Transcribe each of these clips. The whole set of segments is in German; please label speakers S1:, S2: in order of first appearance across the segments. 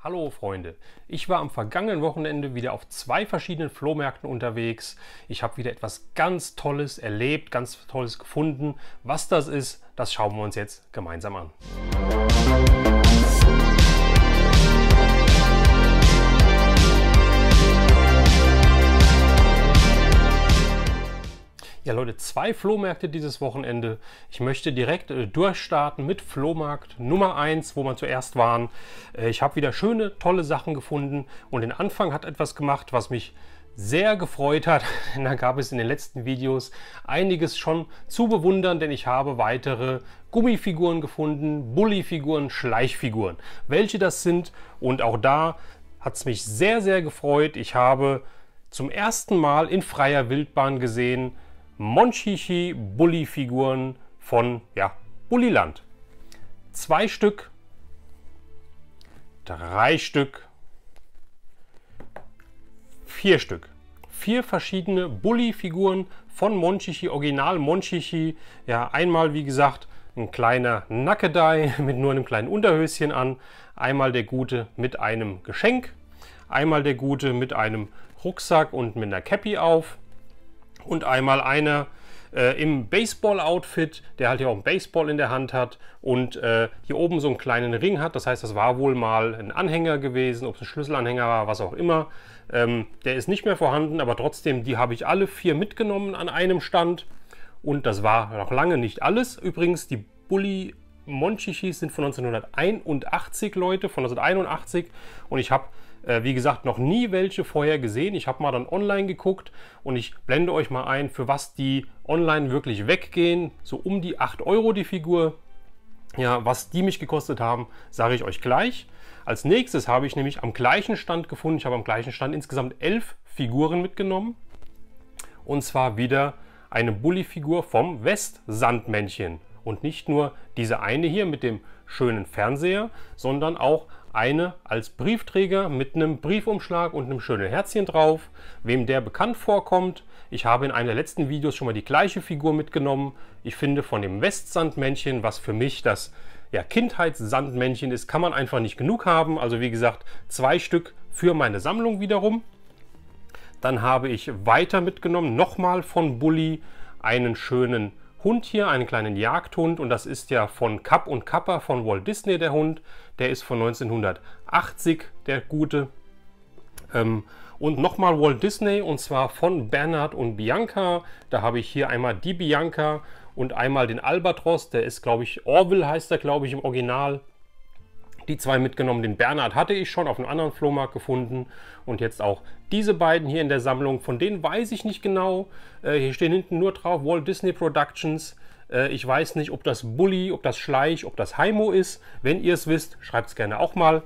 S1: Hallo Freunde, ich war am vergangenen Wochenende wieder auf 2 verschiedenen Flohmärkten unterwegs. Ich habe wieder etwas ganz Tolles erlebt, ganz Tolles gefunden. Was das ist, das schauen wir uns jetzt gemeinsam an. Ja Leute, 2 Flohmärkte dieses Wochenende. Ich möchte direkt durchstarten mit Flohmarkt Nummer 1, wo wir zuerst waren. Ich habe wieder schöne, tolle Sachen gefunden und den Anfang hat etwas gemacht, was mich sehr gefreut hat. Da gab es in den letzten Videos einiges schon zu bewundern, denn ich habe weitere Gummifiguren gefunden, Bulli-Figuren, Schleichfiguren. Welche das sind, und auch da hat es mich sehr, sehr gefreut. Ich habe zum ersten Mal in freier Wildbahn gesehen Monchichi Bulli-Figuren von Bulliland. 2 Stück, 3 Stück, 4 Stück. 4 verschiedene Bulli-Figuren von Monchichi, Original Monchichi. Ja, einmal wie gesagt ein kleiner Nackedei mit nur einem kleinen Unterhöschen an. Einmal der Gute mit einem Geschenk. Einmal der Gute mit einem Rucksack und mit einer Cappy auf. Und einmal einer im Baseball-Outfit, der halt ja auch einen Baseball in der Hand hat und hier oben so einen kleinen Ring hat. Das heißt, das war wohl mal ein Anhänger gewesen, ob es ein Schlüsselanhänger war, was auch immer. Der ist nicht mehr vorhanden, aber trotzdem, die habe ich alle 4 mitgenommen an einem Stand. Und das war noch lange nicht alles. Übrigens, die Bulli Monchichis sind von 1981, Leute, von 1981. Und ich habe wie gesagt, noch nie welche vorher gesehen. Ich habe mal dann online geguckt und ich blende euch mal ein, für was die online wirklich weggehen. So um die 8 Euro die Figur. Ja, was die mich gekostet haben, sage ich euch gleich. Als nächstes habe ich nämlich am gleichen Stand gefunden. Ich habe am gleichen Stand insgesamt 11 Figuren mitgenommen. Und zwar wieder eine Bulli-Figur vom West-Sandmännchen. Und nicht nur diese eine hier mit dem schönen Fernseher, sondern auch eine als Briefträger mit einem Briefumschlag und einem schönen Herzchen drauf. Wem der bekannt vorkommt, ich habe in einem der letzten Videos schon mal die gleiche Figur mitgenommen. Ich finde, von dem Westsandmännchen, was für mich das Kindheitssandmännchen ist, kann man einfach nicht genug haben. Also wie gesagt, 2 Stück für meine Sammlung wiederum. Dann habe ich weiter mitgenommen, nochmal von Bulli, einen schönen Hund hier, einen kleinen Jagdhund, und das ist ja von Kapp und Kappa von Walt Disney der Hund. Der ist von 1980, der Gute. Und nochmal Walt Disney, und zwar von Bernhard und Bianca. Da habe ich hier einmal die Bianca und einmal den Albatros. Der ist, glaube ich, Orville heißt er, glaube ich, im Original. Die 2 mitgenommen. Den Bernhard hatte ich schon auf einem anderen Flohmarkt gefunden. Und jetzt auch diese beiden hier in der Sammlung. Von denen weiß ich nicht genau. Hier stehen hinten nur drauf Walt Disney Productions. Ich weiß nicht, ob das Bulli, ob das Schleich, ob das Heimo ist. Wenn ihr es wisst, schreibt es gerne auch mal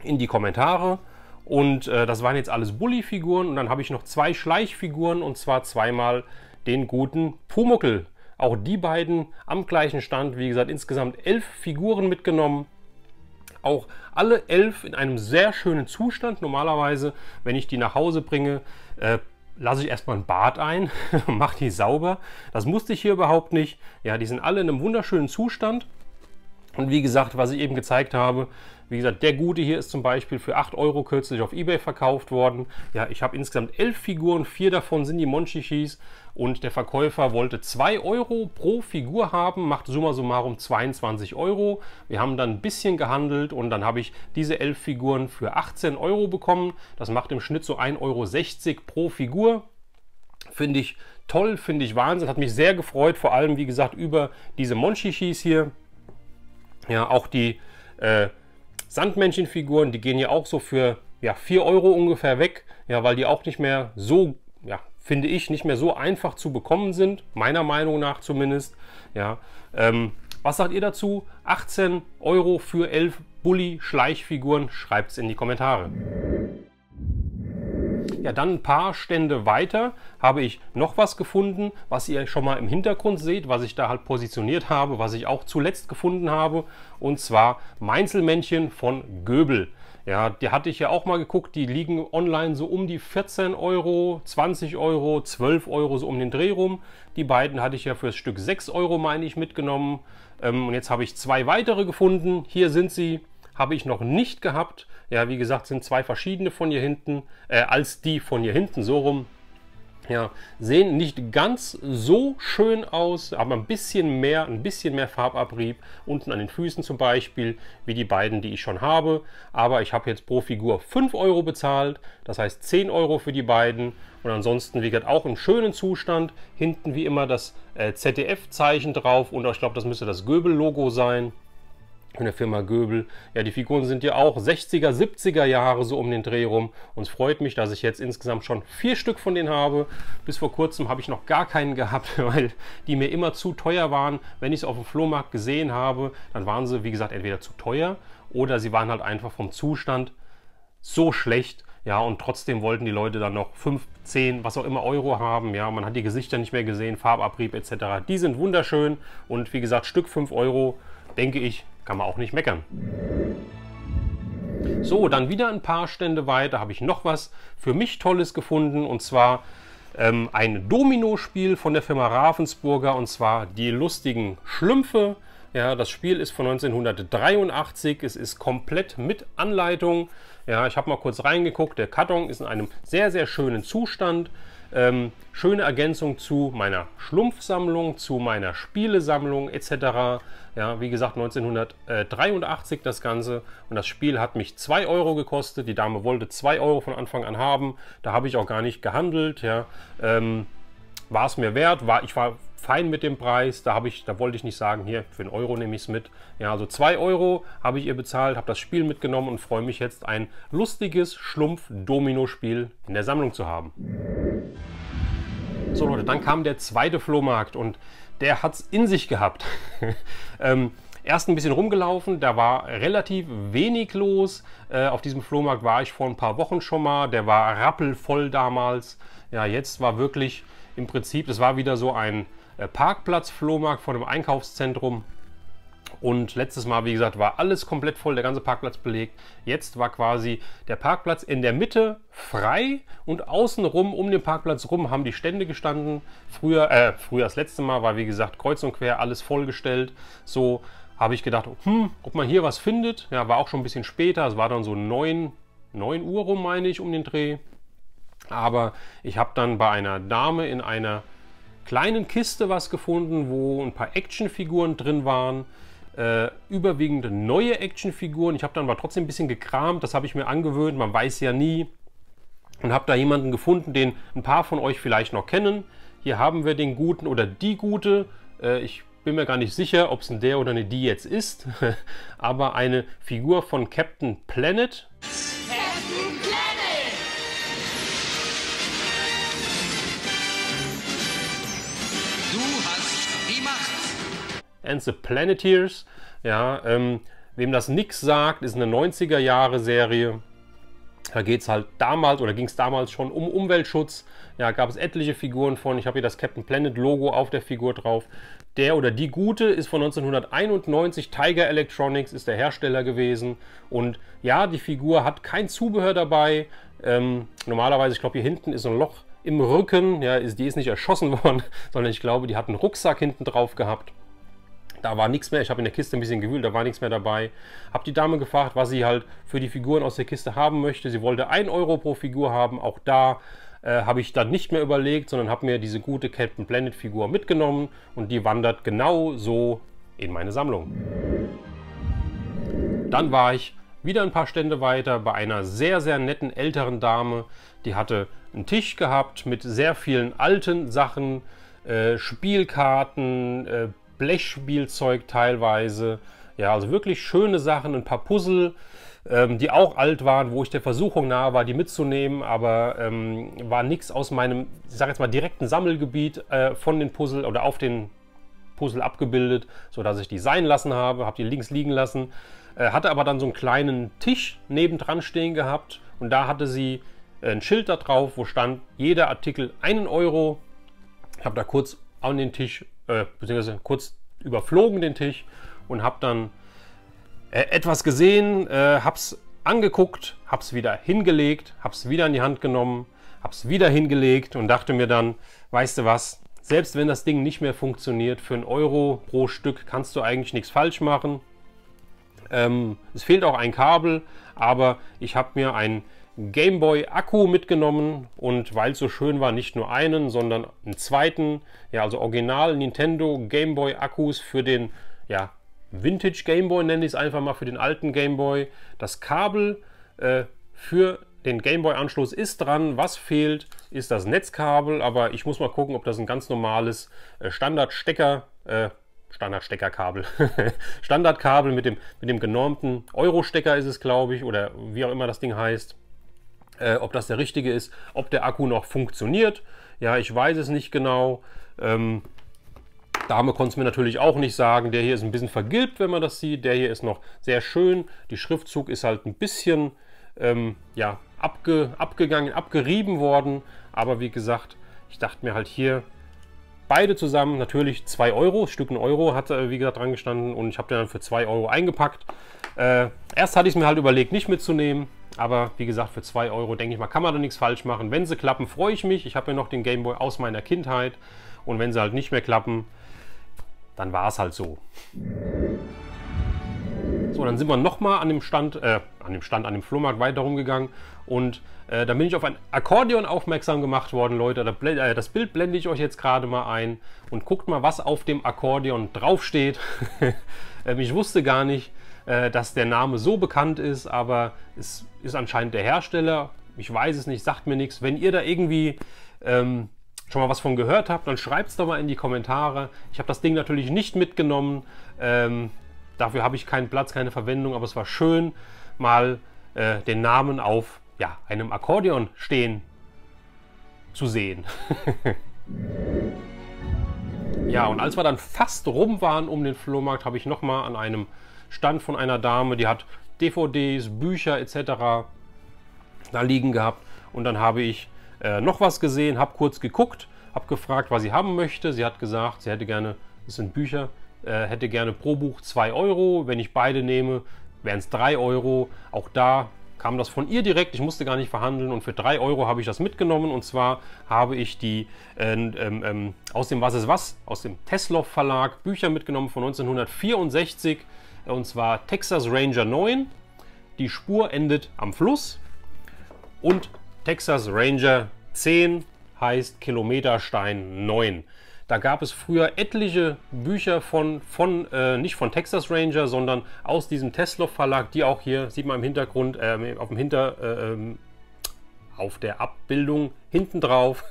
S1: in die Kommentare. Und das waren jetzt alles Bulli-Figuren. Und dann habe ich noch 2 Schleichfiguren, und zwar zweimal den guten Pumuckl. Auch die beiden am gleichen Stand. Wie gesagt, insgesamt 11 Figuren mitgenommen. Auch alle 11 in einem sehr schönen Zustand. Normalerweise, wenn ich die nach Hause bringe, lasse ich erstmal ein Bad ein, mache die sauber. Das musste ich hier überhaupt nicht. Ja, die sind alle in einem wunderschönen Zustand. Und wie gesagt, was ich eben gezeigt habe, wie gesagt, der Gute hier ist zum Beispiel für 8 Euro kürzlich auf eBay verkauft worden. Ja, ich habe insgesamt 11 Figuren, 4 davon sind die Monchichis, und der Verkäufer wollte 2 Euro pro Figur haben, macht summa summarum 22 Euro. Wir haben dann ein bisschen gehandelt und dann habe ich diese 11 Figuren für 18 Euro bekommen. Das macht im Schnitt so 1,60 Euro pro Figur. Finde ich toll, finde ich Wahnsinn, hat mich sehr gefreut, vor allem wie gesagt über diese Monchichis hier. Ja, auch die Sandmännchenfiguren, die gehen ja auch so für 4 Euro ungefähr weg, ja, weil die auch nicht mehr so, finde ich, nicht mehr so einfach zu bekommen sind, meiner Meinung nach zumindest. Ja, was sagt ihr dazu? 18 Euro für 11 Bulli-Schleichfiguren, schreibt es in die Kommentare. Ja, dann ein paar Stände weiter habe ich noch was gefunden, was ihr schon mal im Hintergrund seht, was ich da halt positioniert habe, was ich auch zuletzt gefunden habe, und zwar Mainzelmännchen von Göbel. Ja, die hatte ich ja auch mal geguckt, die liegen online so um die 14 Euro, 20 Euro, 12 Euro, so um den Dreh rum. Die beiden hatte ich ja fürs Stück 6 Euro, meine ich, mitgenommen. Und jetzt habe ich 2 weitere gefunden. Hier sind sie. habe ich noch nicht gehabt. Ja, wie gesagt, sind zwei verschiedene von hier hinten, als die von hier hinten, so rum. Ja, sehen nicht ganz so schön aus, aber ein bisschen mehr Farbabrieb unten an den Füßen zum Beispiel, wie die beiden, die ich schon habe. Aber ich habe jetzt pro Figur 5 Euro bezahlt, das heißt 10 Euro für die beiden. Und ansonsten, wie gesagt, auch im schönen Zustand. Hinten wie immer das ZDF-Zeichen drauf und ich glaube, das müsste das Göbel-Logo sein. Von der Firma Göbel. Ja, die Figuren sind ja auch 60er, 70er Jahre so um den Dreh rum. Und es freut mich, dass ich jetzt insgesamt schon 4 Stück von denen habe. Bis vor kurzem habe ich noch gar keinen gehabt, weil die mir immer zu teuer waren. Wenn ich es auf dem Flohmarkt gesehen habe, dann waren sie, wie gesagt, entweder zu teuer oder sie waren halt einfach vom Zustand so schlecht. Ja, und trotzdem wollten die Leute dann noch 5, 10, was auch immer Euro haben. Ja, man hat die Gesichter nicht mehr gesehen, Farbabrieb etc. Die sind wunderschön und wie gesagt, Stück 5 Euro, denke ich, kann man auch nicht meckern. So, dann wieder ein paar Stände weiter habe ich noch was für mich Tolles gefunden, und zwar ein Domino-Spiel von der Firma Ravensburger, und zwar die lustigen Schlümpfe. Ja, das Spiel ist von 1983, es ist komplett mit Anleitung. Ja, ich habe mal kurz reingeguckt, der Karton ist in einem sehr, sehr schönen Zustand. Schöne Ergänzung zu meiner Schlumpfsammlung, zu meiner Spielesammlung etc. Ja, wie gesagt, 1983 das Ganze, und das Spiel hat mich 2 Euro gekostet. Die Dame wollte 2 Euro von Anfang an haben, da habe ich auch gar nicht gehandelt. Ja. War es mir wert, ich war fein mit dem Preis, da wollte ich nicht sagen, hier für 1 Euro nehme ich es mit. Ja, also 2 Euro habe ich ihr bezahlt, habe das Spiel mitgenommen und freue mich jetzt, ein lustiges Schlumpf-Domino-Spiel in der Sammlung zu haben. So Leute, dann kam der zweite Flohmarkt und der hat es in sich gehabt. Erst ein bisschen rumgelaufen, da war relativ wenig los. Auf diesem Flohmarkt war ich vor ein paar Wochen schon mal, der war rappelvoll damals. Ja, jetzt war wirklich im Prinzip, das war wieder so ein Parkplatz-Flohmarkt von einem Einkaufszentrum. Und letztes Mal, wie gesagt, war alles komplett voll, der ganze Parkplatz belegt. Jetzt war quasi der Parkplatz in der Mitte frei und außenrum, um den Parkplatz rum, haben die Stände gestanden. Früher das letzte Mal war, wie gesagt, kreuz und quer alles vollgestellt. So habe ich gedacht, ob man hier was findet. Ja, war auch schon ein bisschen später, es war dann so 9 Uhr rum, meine ich, um den Dreh. Aber ich habe dann bei einer Dame in einer kleinen Kiste was gefunden, wo ein paar Actionfiguren drin waren. Überwiegend neue Actionfiguren. Ich habe dann aber trotzdem ein bisschen gekramt, das habe ich mir angewöhnt, man weiß ja nie. Und habe da jemanden gefunden, den ein paar von euch vielleicht noch kennen. Hier haben wir den Guten oder die Gute. Ich bin mir gar nicht sicher, ob es ein der oder eine die jetzt ist. Aber eine Figur von Captain Planet.
S2: Captain Planet! Du hast die Macht!
S1: And the Planeteers. Ja, wem das nix sagt, ist eine 90er-Jahre-Serie. Da geht es halt damals oder ging es damals schon um Umweltschutz. Ja, gab es etliche Figuren von. Ich habe hier das Captain Planet Logo auf der Figur drauf. Der oder die Gute ist von 1991. Tiger Electronics ist der Hersteller gewesen. Und ja, die Figur hat kein Zubehör dabei. Normalerweise, ich glaube, hier hinten ist ein Loch im Rücken. Ja, die ist nicht erschossen worden, sondern ich glaube, die hat einen Rucksack hinten drauf gehabt. Da war nichts mehr, ich habe in der Kiste ein bisschen gewühlt, da war nichts mehr dabei. Habe die Dame gefragt, was sie halt für die Figuren aus der Kiste haben möchte. Sie wollte 1 Euro pro Figur haben. Auch da habe ich dann nicht mehr überlegt, sondern habe mir diese gute Captain Planet Figur mitgenommen. Und die wandert genau so in meine Sammlung. Dann war ich wieder ein paar Stände weiter bei einer sehr, sehr netten älteren Dame. Die hatte einen Tisch gehabt mit sehr vielen alten Sachen, Spielkarten, Blechspielzeug teilweise. Ja, also wirklich schöne Sachen, ein paar Puzzle, die auch alt waren, wo ich der Versuchung nahe war, die mitzunehmen, aber war nichts aus meinem, ich sage jetzt mal, direkten Sammelgebiet von den Puzzle oder auf den Puzzle abgebildet, sodass ich die sein lassen habe, habe die links liegen lassen. Hatte aber dann so einen kleinen Tisch nebendran stehen gehabt und da hatte sie ein Schild da drauf, wo stand, jeder Artikel 1 Euro. Ich habe da kurz an den Tisch beziehungsweise kurz überflogen den Tisch und habe dann etwas gesehen, habe es angeguckt, habe es wieder hingelegt, habe es wieder in die Hand genommen, habe es wieder hingelegt und dachte mir dann, weißt du was, selbst wenn das Ding nicht mehr funktioniert, für 1 Euro pro Stück kannst du eigentlich nichts falsch machen. Es fehlt auch ein Kabel, aber ich habe mir einen Gameboy Akku mitgenommen und weil es so schön war, nicht nur einen, sondern einen zweiten, ja, also Original Nintendo Gameboy Akkus für den, ja, Vintage Gameboy nenne ich es einfach mal, für den alten Gameboy. Das Kabel für den Gameboy-Anschluss ist dran. Was fehlt, ist das Netzkabel, aber ich muss mal gucken, ob das ein ganz normales Standardsteckerkabel, Standardkabel mit dem genormten Euro-Stecker ist es, glaube ich, oder wie auch immer das Ding heißt. Ob das der richtige ist, ob der Akku noch funktioniert. Ja, ich weiß es nicht genau. Dame konnte es mir natürlich auch nicht sagen. Der hier ist ein bisschen vergilbt, wenn man das sieht. Der hier ist noch sehr schön. Die Schriftzug ist halt ein bisschen ja, abgegangen, abgerieben worden. Aber wie gesagt, ich dachte mir halt hier, beide zusammen natürlich 2 Euro. Stück 1 Euro hat wie gesagt dran gestanden und ich habe den dann für 2 Euro eingepackt. Erst hatte ich es mir halt überlegt, nicht mitzunehmen. Aber wie gesagt, für 2 Euro, denke ich mal, kann man da nichts falsch machen. Wenn sie klappen, freue ich mich. Ich habe ja noch den Gameboy aus meiner Kindheit. Und wenn sie halt nicht mehr klappen, dann war es halt so. So, dann sind wir nochmal an dem Flohmarkt weiter rumgegangen. Und dann bin ich auf ein Akkordeon aufmerksam gemacht worden, Leute. Das Bild blende ich euch jetzt gerade mal ein. Und guckt mal, was auf dem Akkordeon draufsteht. Ich wusste gar nicht, dass der Name so bekannt ist, aber es ist anscheinend der Hersteller. Ich weiß es nicht, sagt mir nichts. Wenn ihr da irgendwie schon mal was von gehört habt, dann schreibt es doch mal in die Kommentare. Ich habe das Ding natürlich nicht mitgenommen. Dafür habe ich keinen Platz, keine Verwendung, aber es war schön, mal den Namen auf einem Akkordeon stehen zu sehen. Ja, und als wir dann fast rum waren um den Flohmarkt, habe ich nochmal an einem Stand von einer Dame, die hat DVDs, Bücher etc. da liegen gehabt. Und dann habe ich noch was gesehen, habe kurz geguckt, habe gefragt, was sie haben möchte. Sie hat gesagt, sie hätte gerne, das sind Bücher, hätte gerne pro Buch 2 Euro. Wenn ich beide nehme, wären es 3 Euro. Auch da kam das von ihr direkt, ich musste gar nicht verhandeln und für 3 Euro habe ich das mitgenommen. Und zwar habe ich die aus dem Was ist was, aus dem Tesloff Verlag Bücher mitgenommen von 1964. Und zwar Texas Ranger 9, die Spur endet am Fluss, und Texas Ranger 10 heißt Kilometerstein 9. Da gab es früher etliche Bücher nicht von Texas Ranger, sondern aus diesem Tesloff Verlag, die auch hier, sieht man im Hintergrund, auf der Abbildung hinten drauf,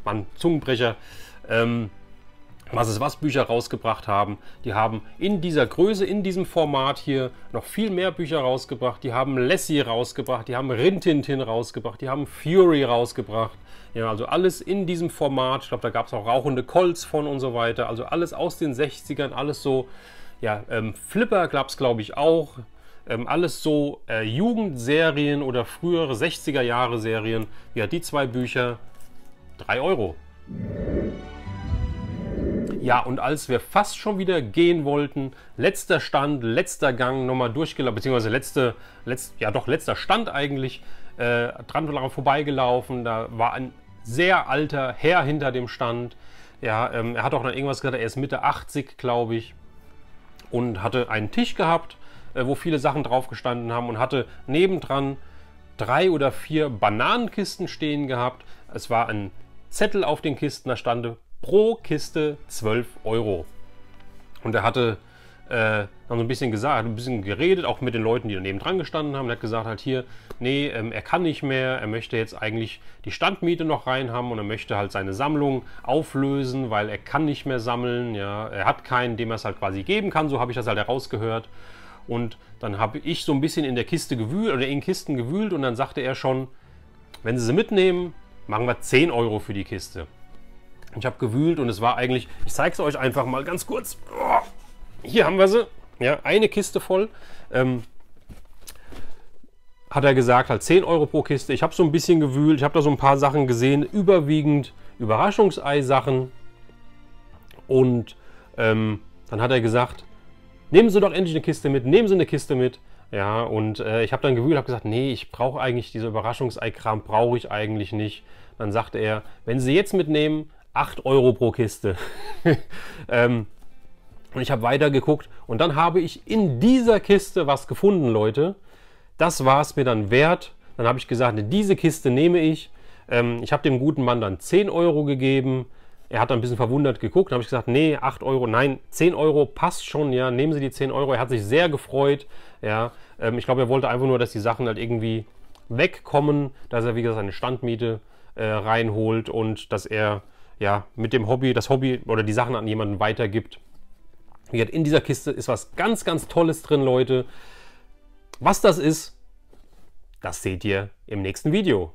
S1: Mann, Zungenbrecher, Was ist was Bücher rausgebracht haben. Die haben in dieser Größe, in diesem Format hier noch viel mehr Bücher rausgebracht. Die haben Lassie rausgebracht, die haben Rin Tin Tin rausgebracht, die haben Fury rausgebracht. Ja, also alles in diesem Format. Ich glaube, da gab es auch rauchende Colts von und so weiter. Also alles aus den 60ern, alles so, ja, Flipper gab es, glaube ich, auch. Alles so Jugendserien oder frühere 60er Jahre Serien. Ja, die zwei Bücher, 3 Euro. Ja, und als wir fast schon wieder gehen wollten, letzter Stand, letzter Gang, nochmal durchgelaufen, beziehungsweise letzter Stand eigentlich, dran vorbeigelaufen. Da war ein sehr alter Herr hinter dem Stand. Ja, er hat auch dann irgendwas gesagt, er ist Mitte 80, glaube ich, und hatte einen Tisch gehabt, wo viele Sachen drauf gestanden haben, und hatte nebendran 3 oder 4 Bananenkisten stehen gehabt. Es war ein Zettel auf den Kisten, da stand pro Kiste 12 Euro. Und er hatte dann so ein bisschen gesagt, ein bisschen geredet, auch mit den Leuten, die daneben dran gestanden haben. Er hat gesagt halt hier, nee, er kann nicht mehr, er möchte jetzt eigentlich die Standmiete noch rein haben und er möchte halt seine Sammlung auflösen, weil er kann nicht mehr sammeln. Ja, er hat keinen, dem er es halt quasi geben kann, so habe ich das halt herausgehört. Und dann habe ich so ein bisschen in der Kiste gewühlt oder in Kisten gewühlt und dann sagte er schon, wenn Sie mitnehmen, machen wir 10 Euro für die Kiste. Ich habe gewühlt und es war eigentlich, ich zeige es euch einfach mal ganz kurz. Hier haben wir sie, ja, eine Kiste voll. Hat er gesagt, halt 10 Euro pro Kiste. Ich habe so ein bisschen gewühlt, ich habe da so ein paar Sachen gesehen, überwiegend Überraschungsei-Sachen. Und dann hat er gesagt, nehmen Sie doch endlich eine Kiste mit, nehmen Sie eine Kiste mit. Ja, und ich habe dann gewühlt, habe gesagt, nee, ich brauche eigentlich diese Überraschungsei-Kram, brauche ich eigentlich nicht. Dann sagte er, wenn Sie jetzt mitnehmen, 8 Euro pro Kiste. Und ich habe weiter geguckt und dann habe ich in dieser Kiste was gefunden, Leute. Das war es mir dann wert. Dann habe ich gesagt, diese Kiste nehme ich. Ich habe dem guten Mann dann 10 Euro gegeben. Er hat dann ein bisschen verwundert geguckt. Dann habe ich gesagt, nee, 8 Euro, nein, 10 Euro passt schon, ja, nehmen Sie die 10 Euro. Er hat sich sehr gefreut, ja. Ich glaube, er wollte einfach nur, dass die Sachen halt irgendwie wegkommen, dass er, wie gesagt, eine Standmiete reinholt und dass er, ja, mit dem Hobby, das Hobby oder die Sachen an jemanden weitergibt. Wie gesagt, in dieser Kiste ist was ganz, ganz Tolles drin, Leute. Was das ist, das seht ihr im nächsten Video.